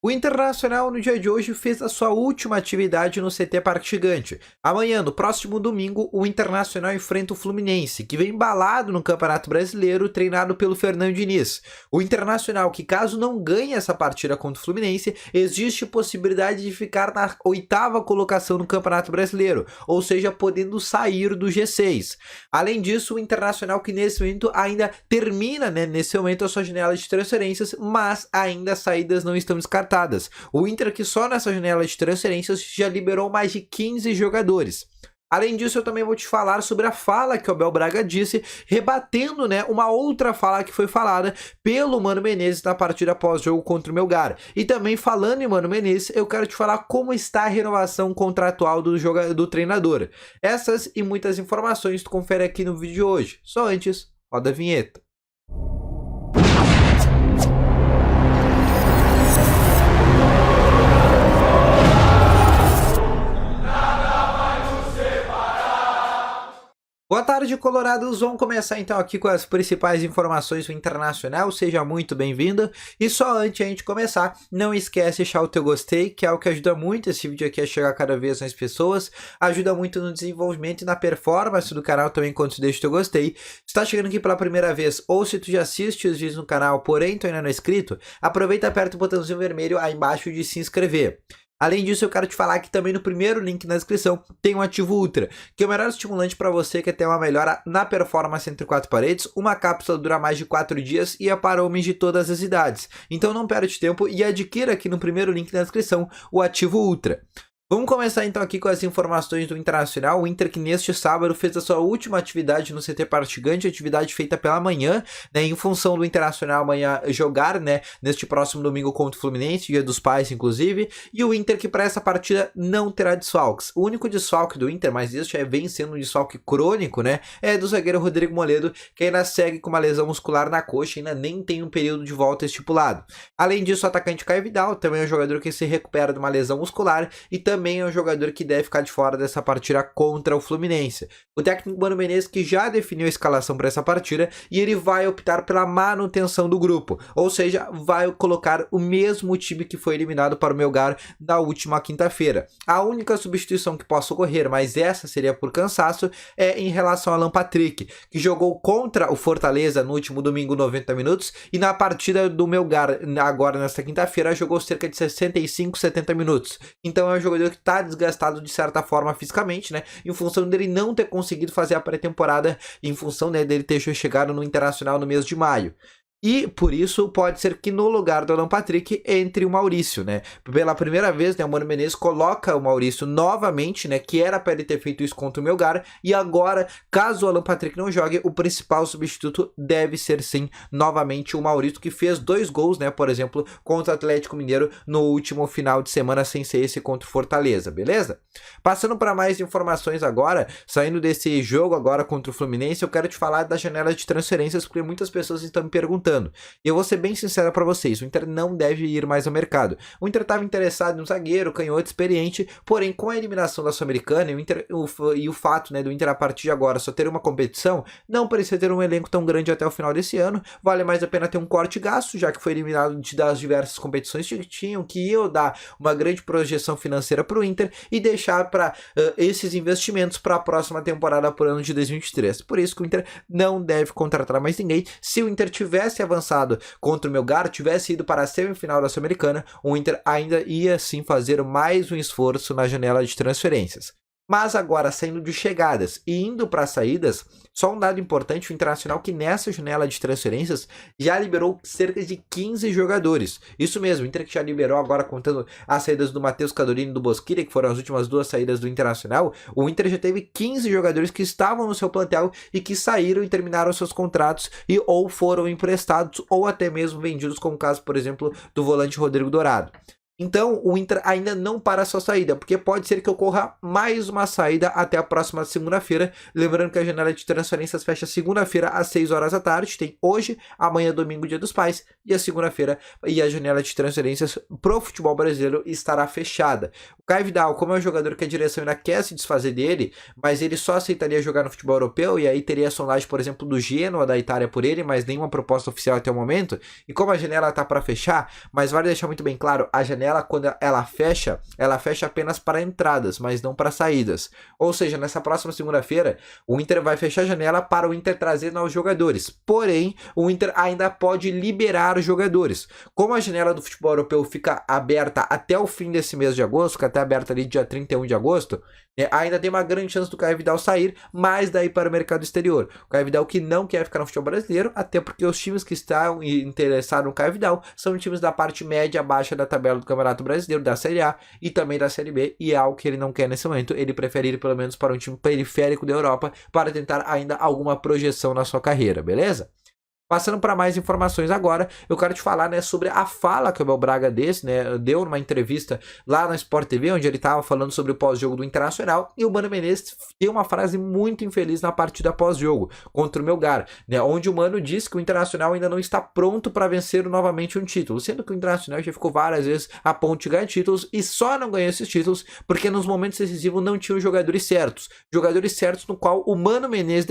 O Internacional no dia de hoje fez a sua última atividade no CT Parque Gigante. Amanhã, no próximo domingo, o Internacional enfrenta o Fluminense, que vem embalado no Campeonato Brasileiro, treinado pelo Fernando Diniz. O Internacional, que caso não ganhe essa partida contra o Fluminense, existe possibilidade de ficar na 8ª colocação no Campeonato Brasileiro, ou seja, podendo sair do G6. Além disso, o Internacional, que nesse momento ainda termina, nesse momento, a sua janela de transferências, mas ainda as saídas não estão descartadas. O Inter, que só nessa janela de transferências já liberou mais de 15 jogadores. Além disso, eu também vou te falar sobre a fala que o Abel Braga disse, rebatendo, uma outra fala que foi falada pelo Mano Menezes na partida pós-jogo contra o Melgar. E também falando em Mano Menezes, eu quero te falar como está a renovação contratual do treinador. Essas e muitas informações tu confere aqui no vídeo de hoje. Só antes, roda a vinheta. Boa tarde, colorados. Vamos começar então aqui com as principais informações do Internacional. Seja muito bem-vindo. E só antes de a gente começar, não esquece de deixar o teu gostei, que é o que ajuda muito esse vídeo aqui a chegar cada vez mais pessoas. Ajuda muito no desenvolvimento e na performance do canal também quando tu deixa o teu gostei. Se tá chegando aqui pela primeira vez ou se tu já assiste os vídeos no canal, porém tu ainda não é inscrito, aproveita e aperta o botãozinho vermelho aí embaixo de se inscrever. Além disso, eu quero te falar que também no primeiro link na descrição tem um Ativo Ultra, que é o melhor estimulante para você que quer ter uma melhora na performance entre 4 paredes. Uma cápsula dura mais de 4 dias e é para homens de todas as idades. Então não perde tempo e adquira aqui no primeiro link na descrição o Ativo Ultra. Vamos começar então aqui com as informações do Internacional. O Inter, que neste sábado fez a sua última atividade no CT Parque Gigante, atividade feita pela manhã, em função do Internacional amanhã jogar, neste próximo domingo contra o Fluminense, Dia dos Pais inclusive, e o Inter que para essa partida não terá desfalques. O único desfalque do Inter, mas isso já vem sendo um desfalque crônico, é do zagueiro Rodrigo Moledo, que ainda segue com uma lesão muscular na coxa, ainda nem tem um período de volta estipulado. Além disso, o atacante Caio Vidal também é um jogador que se recupera de uma lesão muscular e também é um jogador que deve ficar de fora dessa partida contra o Fluminense. O técnico Mano Menezes que já definiu a escalação para essa partida e ele vai optar pela manutenção do grupo, ou seja, vai colocar o mesmo time que foi eliminado para o Melgar na última quinta-feira. A única substituição que possa ocorrer, mas essa seria por cansaço, é em relação a Alan Patrick, que jogou contra o Fortaleza no último domingo 90 minutos e na partida do Melgar agora nesta quinta-feira jogou cerca de 65, 70 minutos. Então é um jogador que está desgastado de certa forma fisicamente, em função dele não ter conseguido fazer a pré-temporada, em função dele ter chegado no Internacional no mês de maio. E por isso pode ser que no lugar do Alan Patrick entre o Maurício, Pela primeira vez, o Mano Menezes coloca o Maurício novamente, que era para ele ter feito isso contra o Melgar, e agora, caso o Alan Patrick não jogue, o principal substituto deve ser sim, novamente o Maurício, que fez 2 gols, por exemplo, contra o Atlético Mineiro no último final de semana, sem ser esse contra o Fortaleza, beleza? Passando para mais informações agora, saindo desse jogo agora contra o Fluminense, eu quero te falar da janela de transferências, porque muitas pessoas estão me perguntando. E eu vou ser bem sincero para vocês, o Inter não deve ir mais ao mercado. O Inter estava interessado em um zagueiro, canhoto, experiente, porém com a eliminação da Sul-Americana e o fato do Inter a partir de agora só ter uma competição, não precisa ter um elenco tão grande até o final desse ano, vale mais a pena ter um corte gasto, já que foi eliminado das diversas competições que tinham, que iam dar uma grande projeção financeira para o Inter e deixar para esses investimentos para a próxima temporada por ano de 2023. Por isso que o Inter não deve contratar mais ninguém. Se o Inter tivesse avançado contra o Melgar, tivesse ido para a semifinal da Sul-Americana, o Inter ainda ia sim fazer mais um esforço na janela de transferências. Mas agora, saindo de chegadas e indo para saídas, só um dado importante, o Internacional que nessa janela de transferências já liberou cerca de 15 jogadores. Isso mesmo, o Inter que já liberou agora, contando as saídas do Matheus Cadolini e do Bosquilha, que foram as últimas 2 saídas do Internacional, o Inter já teve 15 jogadores que estavam no seu plantel e que saíram e terminaram seus contratos e ou foram emprestados ou até mesmo vendidos, como o caso, por exemplo, do volante Rodrigo Dourado. Então, o Inter ainda não para a sua saída, porque pode ser que ocorra mais uma saída até a próxima segunda-feira. Lembrando que a janela de transferências fecha segunda-feira às 6 horas da tarde. Tem hoje, amanhã, domingo, Dia dos Pais, e a segunda-feira e a janela de transferências pro futebol brasileiro estará fechada. O Caio Vidal, como é um jogador que a direção ainda quer se desfazer dele, mas ele só aceitaria jogar no futebol europeu, e aí teria a sondagem, por exemplo, do Genoa da Itália por ele, mas nenhuma proposta oficial até o momento. E como a janela tá para fechar, mas vale deixar muito bem claro, a janela quando ela fecha apenas para entradas, mas não para saídas. Ou seja, nessa próxima segunda-feira, o Inter vai fechar a janela para o Inter trazer novos jogadores. Porém, o Inter ainda pode liberar os jogadores. Como a janela do futebol europeu fica aberta até o fim desse mês de agosto, fica até aberta ali dia 31 de agosto, ainda tem uma grande chance do Caio Vidal sair, mas daí para o mercado exterior. O Caio Vidal que não quer ficar no futebol brasileiro, até porque os times que estão interessados no Caio Vidal são times da parte média baixa da tabela do Campeonato Brasileiro, da Série A e também da Série B, e é algo que ele não quer nesse momento. Ele prefere ir pelo menos para um time periférico da Europa para tentar ainda alguma projeção na sua carreira, beleza? Passando para mais informações agora, eu quero te falar, né, sobre a fala que o Abel Braga deu numa entrevista lá na Sport TV, onde ele estava falando sobre o pós-jogo do Internacional, e o Mano Menezes deu uma frase muito infeliz na partida pós-jogo contra o Melgar, né, onde o Mano disse que o Internacional ainda não está pronto para vencer novamente um título, sendo que o Internacional já ficou várias vezes a ponto de ganhar títulos e só não ganhou esses títulos porque nos momentos decisivos não tinham jogadores certos no qual o Mano Menezes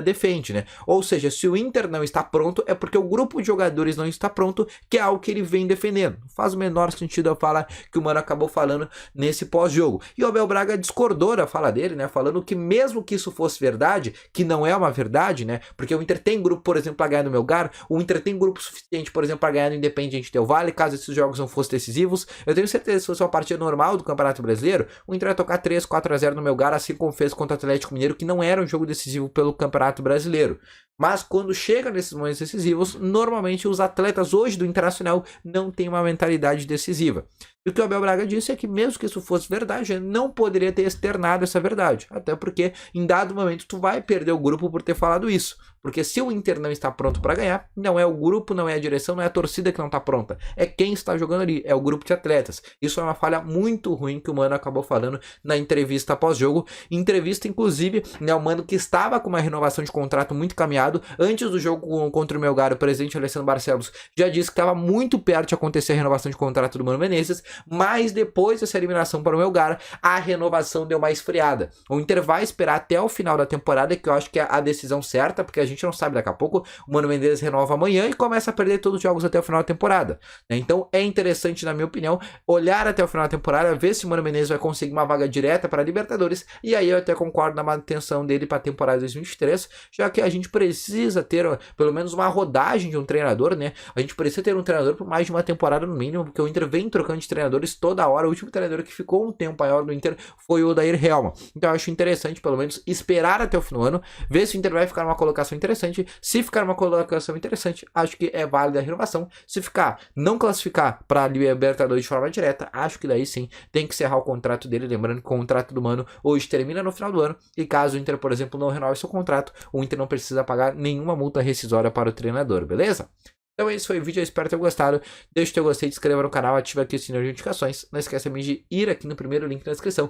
defende, né? Ou seja, se o Inter não está pronto, é porque o grupo de jogadores não está pronto, que é algo que ele vem defendendo. Faz o menor sentido a fala que o Mano acabou falando nesse pós-jogo. E o Abel Braga discordou da fala dele, né? Falando que mesmo que isso fosse verdade, que não é uma verdade, né? Porque o Inter tem grupo, por exemplo, para ganhar no Melgar, o Inter tem grupo suficiente, por exemplo, para ganhar no Independiente Del Valle, caso esses jogos não fossem decisivos. Eu tenho certeza que se fosse uma partida normal do Campeonato Brasileiro, o Inter ia tocar 3-4-0 no Melgar, assim como fez contra o Atlético Mineiro, que não era um jogo decisivo pelo Campeonato Brasileiro. Mas quando chega nesses momentos decisivos, normalmente os atletas hoje do Internacional não têm uma mentalidade decisiva. E o que o Abel Braga disse é que mesmo que isso fosse verdade, ele não poderia ter externado essa verdade. Até porque em dado momento tu vai perder o grupo por ter falado isso. Porque se o Inter não está pronto para ganhar, não é o grupo, não é a direção, não é a torcida que não está pronta. É quem está jogando ali, é o grupo de atletas. Isso é uma falha muito ruim que o Mano acabou falando na entrevista pós-jogo. Entrevista, inclusive, né, o Mano que estava com uma renovação de contrato muito caminhado. Antes do jogo contra o Melgar, o presidente Alessandro Barcelos já disse que estava muito perto de acontecer a renovação de contrato do Mano Menezes, mas depois dessa eliminação para o Melgar, a renovação deu uma esfriada. O Inter vai esperar até o final da temporada, que eu acho que é a decisão certa, porque a gente não sabe, daqui a pouco o Mano Menezes renova amanhã e começa a perder todos os jogos até o final da temporada. Então é interessante, na minha opinião, olhar até o final da temporada, ver se o Mano Menezes vai conseguir uma vaga direta para a Libertadores, e aí eu até concordo na manutenção dele para a temporada 2023, já que a gente precisa ter pelo menos uma rodagem de um treinador, né? A gente precisa ter um treinador por mais de uma temporada no mínimo, porque o Inter vem trocando de treinadores toda hora. O último treinador que ficou um tempo maior no Inter foi o Odair Helma. Então eu acho interessante, pelo menos, esperar até o fim do ano, ver se o Inter vai ficar numa colocação interessante. Se ficar numa colocação interessante, acho que é válida a renovação. Se ficar, não classificar para a Libertadores de forma direta, acho que daí sim tem que encerrar o contrato dele. Lembrando que o contrato do Mano hoje termina no final do ano, e caso o Inter, por exemplo, não renove seu contrato, o Inter não precisa pagar nenhuma multa rescisória para o treinador, beleza? Então esse foi o vídeo, eu espero ter gostado. Deixa o teu gostei, se inscreva no canal, ativa aqui o sininho de notificações. Não esqueça também de ir aqui no primeiro link na descrição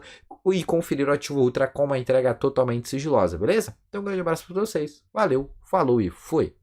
e conferir o Ativo Ultra com uma entrega totalmente sigilosa, beleza? Então um grande abraço para vocês, valeu, falou e fui!